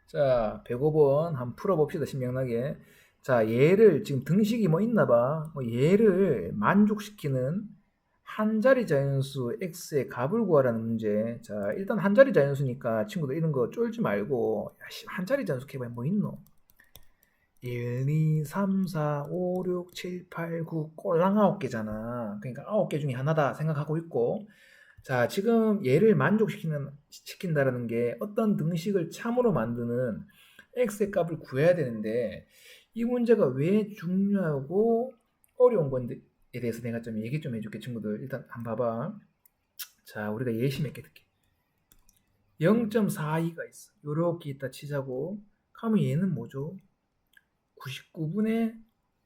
자, 105번 한번 풀어봅시다, 신명나게. 자, 얘를 지금 등식이 뭐 있나 봐. 얘를 만족시키는 한 자리 자연수 x의 값을 구하라는 문제. 자, 일단 한 자리 자연수니까 친구들 이런 거 쫄지 말고, 야, 한 자리 자연수 해봐야 뭐 있노? 1, 2, 3, 4, 5, 6, 7, 8, 9, 꼴랑 9개잖아. 그러니까 9개 중에 하나다 생각하고 있고, 자, 지금 얘를 시킨다라는 게 어떤 등식을 참으로 만드는 x의 값을 구해야 되는데 이 문제가 왜 중요하고 어려운 건데에 대해서 내가 좀 얘기 좀 해줄게, 친구들. 일단 한번 봐봐. 자, 우리가 예시 몇 개 듣게. 0.42가 있어. 요렇게 있다 치자고. 그러면 얘는 뭐죠? 99분의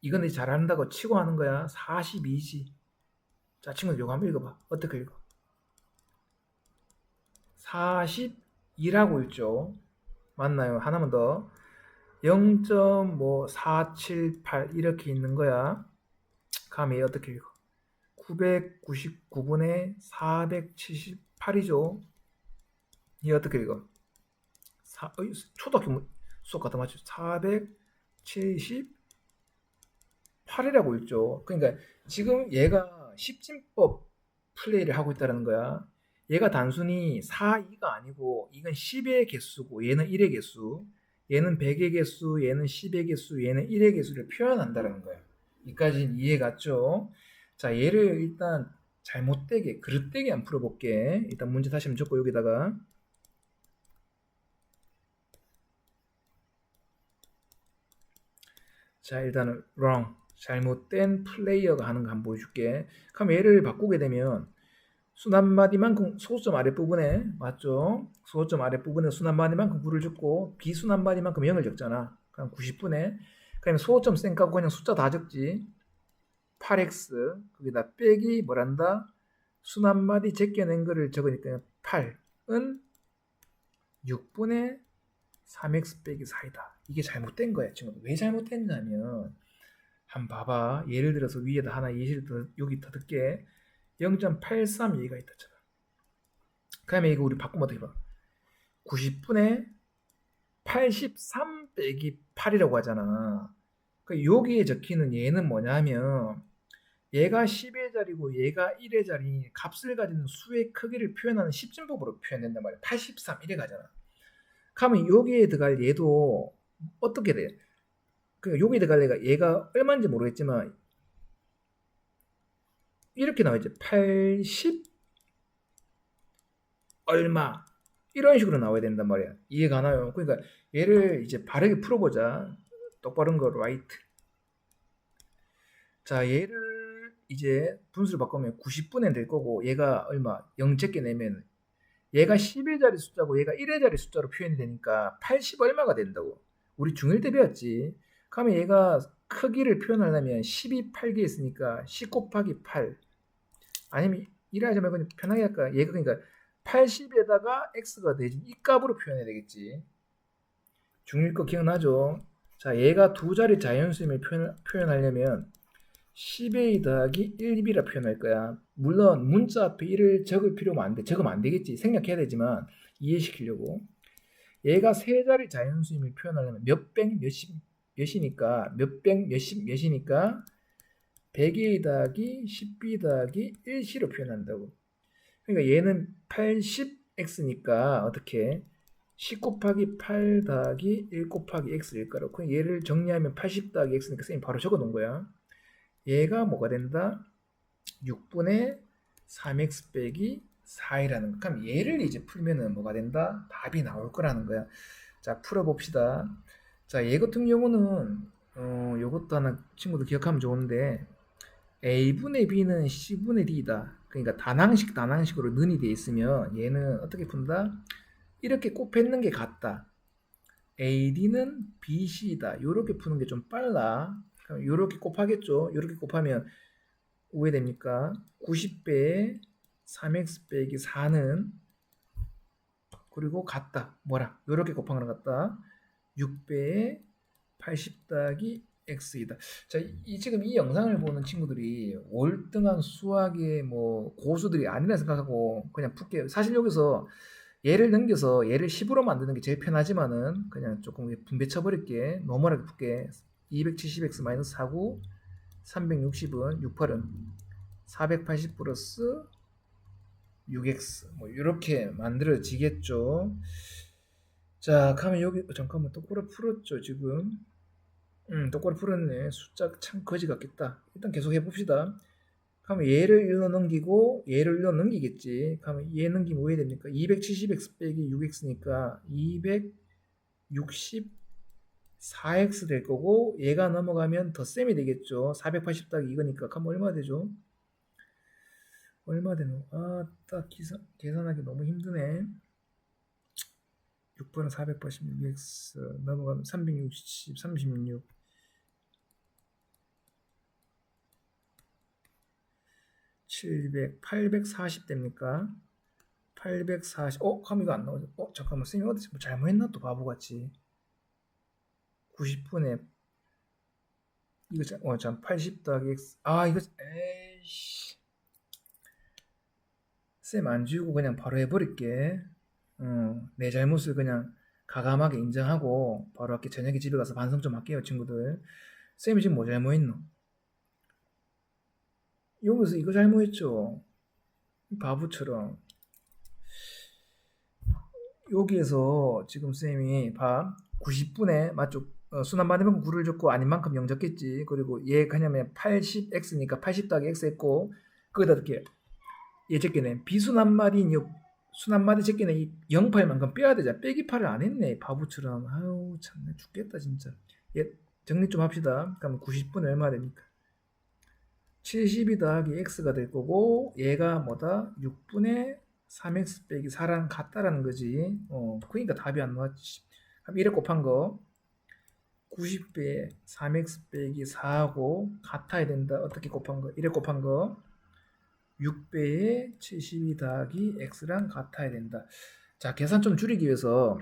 이건 이제 잘한다고 치고 하는 거야. 42지. 자, 친구들 요거 한번 읽어봐. 어떻게 읽어? 42라고 읽죠. 맞나요? 하나만 더. 0.478 이렇게 있는 거야. 그럼 얘 어떻게 읽어? 999분의 478이죠. 얘 어떻게 읽어? 초등학교 수업 갖다 맞죠? 478이라고 읽죠. 그러니까 지금 얘가 십진법 플레이를 하고 있다는 거야. 얘가 단순히 4, 2가 아니고 이건 10의 개수고 얘는 1의 개수, 얘는 100의 개수, 얘는 10의 개수, 얘는 1의 개수를 표현한다는 거야. 여기까지는 이해 갔죠? 자, 얘를 일단 잘못되게, 그릇되게 안 풀어볼게. 일단 문제 다시 한번 적고 여기다가. 자, 일단은 wrong, 잘못된 플레이어가 하는 거 한번 보여줄게. 그럼 얘를 바꾸게 되면 순한마디만큼 소수점 아랫부분에, 맞죠? 소수점 아랫부분에 순한마디만큼 9를 적고 비순한마디만큼 0을 적잖아. 그럼 90분에 그냥 소수점 쌩 까고 그냥 숫자 다 적지. 8x 거기다 빼기 뭐란다? 순한마디 제껴낸 거를 적으니까 8은 6분의 3x 빼기 4이다. 이게 잘못된 거야, 친구들. 왜 잘못됐냐면 한번 봐봐. 예를 들어서 위에다 하나 예시를 더 여기 더 듣게. 0.832가 있다잖아. 그러면 이거 우리 바꾸면 어떻게 봐? 90분의 83 빼기 8이라고 하잖아. 그 여기에 적히는 얘는 뭐냐면 얘가 10의 자리고 얘가 1의 자리, 값을 가지는 수의 크기를 표현하는 십진법으로 표현된단 말이야. 83 이래 가잖아. 그러면 여기에 들어갈 얘도 어떻게 돼? 그 여기에 들어갈 얘가 얼마인지 모르겠지만 이렇게 나와있지. 80 얼마 이런 식으로 나와야 된단 말이야. 이해가 가나요? 그러니까 얘를 이제 바르게 풀어보자. 똑바른 거 right. 자, 얘를 이제 분수를 바꾸면 90분의 될 거고 얘가 얼마? 0 제껴 내면 얘가 10의 자리 숫자고 얘가 1의 자리 숫자로 표현이 되니까 80 얼마가 된다고. 우리 중1 때 배웠지. 그러면 얘가 크기를 표현하려면 10이 8개 있으니까 10 곱하기 8 아니면 이래하지 말고 그냥 편하게 할까? 얘가 그러니까 80에다가 x가 되지. 이 값으로 표현해야 되겠지. 중1 거 기억나죠? 자, 얘가 두 자리 자연수임을 표현하려면 10a 더하기 1b라 표현할 거야. 물론 문자 앞에 1을 적을 필요가 안 돼. 적으면 안 되겠지. 생략해야 되지만 이해시키려고. 얘가 세 자리 자연수임을 표현하려면 몇백 몇이니까 몇백 몇이니까 100a 더하기 10b 더하기 1c로 표현한다고. 그러니까 얘는 80x니까 어떻게 10 곱하기 8 더하기 1 곱하기 x일 거라고. 그럼 얘를 정리하면 80 더하기 x니까 선생님 바로 적어 놓은 거야. 얘가 뭐가 된다? 6분의 3x 빼기 4이라는 거. 그럼 얘를 이제 풀면은 뭐가 된다? 답이 나올 거라는 거야. 자, 풀어봅시다. 자, 얘 같은 경우는 요것도 하나 친구들 기억하면 좋은데 a분의 b는 c분의 d다. 그러니까 단항식으로 는이 돼 있으면 얘는 어떻게 푼다? 이렇게 곱했는 게 같다. ad는 bc다. 이렇게 푸는 게 좀 빨라. 이렇게 곱하겠죠. 이렇게 곱하면 왜 됩니까? 90배에 3x 빼기 4는 그리고 같다. 뭐라? 이렇게 곱한 거랑 같다. 6배에 80 더하기 x이다. 자, 지금 이 영상을 보는 친구들이 월등한 수학의 뭐 고수들이 아니라 생각하고 그냥 풋게 사실 여기서 얘를 넘겨서 얘를 10으로 만드는 게 제일 편하지만은 그냥 조금 분배 쳐버릴게. 노멀하게 풀게. 270x-4구 360은 68은 480 플러스 6x 뭐 이렇게 만들어지겠죠. 자, 그러면 여기 잠깐만 똑바로 풀었죠 지금. 똑바로 풀었네. 숫자 참 거지 같겠다. 일단 계속 해봅시다. 그러면 얘를 일로 넘기고 얘를 일로 넘기겠지. 그러면 얘 넘기면 뭐 해야 됩니까? 270x 빼기 6x니까 264x 될 거고 얘가 넘어가면 덧셈이 되겠죠. 480 더하기 이거니까. 그럼 얼마 되죠? 얼마 되노? 아, 딱 계산하기 너무 힘드네. 6번은 486x 넘어가면 360, 36 700, 840 됩니까? 840, 그럼 이거 안 나오죠? 잠깐만, 쌤이 어디 뭐 잘못했나? 또 바보같이. 90분에, 이거, 참, 80 더하기 x. 이거, 에이씨. 쌤 안 지우고 그냥 바로 해버릴게. 내 잘못을 그냥 가감하게 인정하고, 바로 이렇게 저녁에 집에 가서 반성 좀 할게요, 친구들. 쌤이 지금 뭐 잘못했노? 여기서 이거 잘못했죠? 바보처럼. 여기에서 지금 쌤이 봐 90분에 맞죠? 순환 받으면 9를 줬고 아닌 만큼 0 적겠지. 그리고 얘 그냐면 80x니까 80 더하기 x 했고 거기다 이렇게 얘 제끼네 비순환말인 순환말이 제끼네 이 0파일만큼 빼야 되잖아. 빼기파를 안 했네 바보처럼. 아유 참내 죽겠다 진짜. 얘 정리 좀 합시다. 그럼 90분에 얼마 됩니까? 72 더하기 x가 될 거고 얘가 뭐다? 6분의 3x 빼기 4랑 같다라는 거지. 그러니까 답이 안 나왔지. 그럼 1에 곱한 거 90배에 3x 빼기 4하고 같아야 된다. 어떻게 곱한 거? 1에 곱한 거 6배에 72 더하기 x랑 같아야 된다. 자, 계산 좀 줄이기 위해서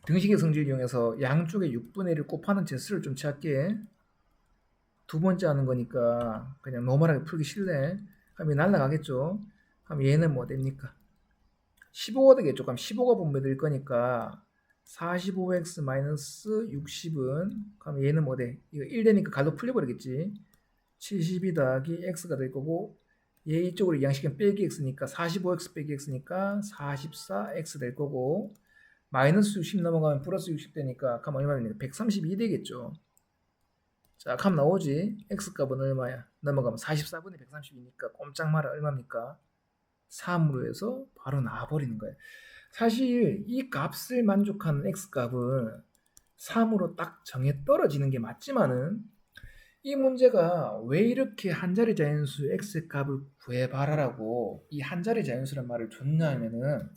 등식의 성질을 이용해서 양쪽에 6분의 1을 곱하는 제수를 좀 취할게. 두 번째 하는 거니까 그냥 노멀하게 풀기 싫네. 그럼 얘 날라가겠죠. 그럼 얘는 뭐 됩니까? 15가 되겠죠. 그럼 15가 분배될 거니까 45x-60은 그럼 얘는 뭐 돼? 이거 1 되니까 갈로 풀려버리겠지. 72 더하기 x가 될 거고 얘 이쪽으로 양식은 빼기 x니까 45x 빼기 x니까 44x 될 거고 마이너스 60 넘어가면 플러스 60 되니까 그럼 얼마 됩니까? 132 되겠죠. 자, 값 나오지? x값은 얼마야? 넘어가면 44분의 132니까 꼼짝 마라 얼마입니까? 3으로 해서 바로 나와버리는 거예요. 사실 이 값을 만족하는 x값은 3으로 딱 정해 떨어지는 게 맞지만은 이 문제가 왜 이렇게 한자리 자연수 x값을 구해봐라라고 이 한자리 자연수란 말을 줬냐 하면은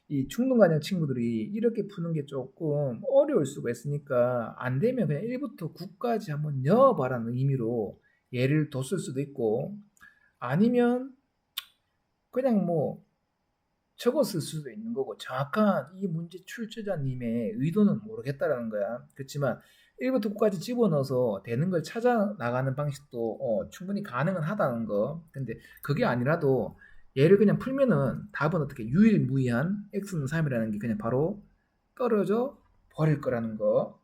이 중등간형 친구들이 이렇게 푸는 게 조금 어려울 수가 있으니까 안 되면 그냥 1부터 9까지 한번 넣어봐라는 의미로 예를 뒀을 수도 있고 아니면 그냥 뭐 적었을 수도 있는 거고 정확한 이 문제 출제자님의 의도는 모르겠다라는 거야. 그렇지만 1부터 9까지 집어넣어서 되는 걸 찾아 나가는 방식도 충분히 가능은 하다는 거. 근데 그게 아니라도 얘를 그냥 풀면은 답은 어떻게 유일무이한 x는 3이라는 게 그냥 바로 떨어져 버릴 거라는 거.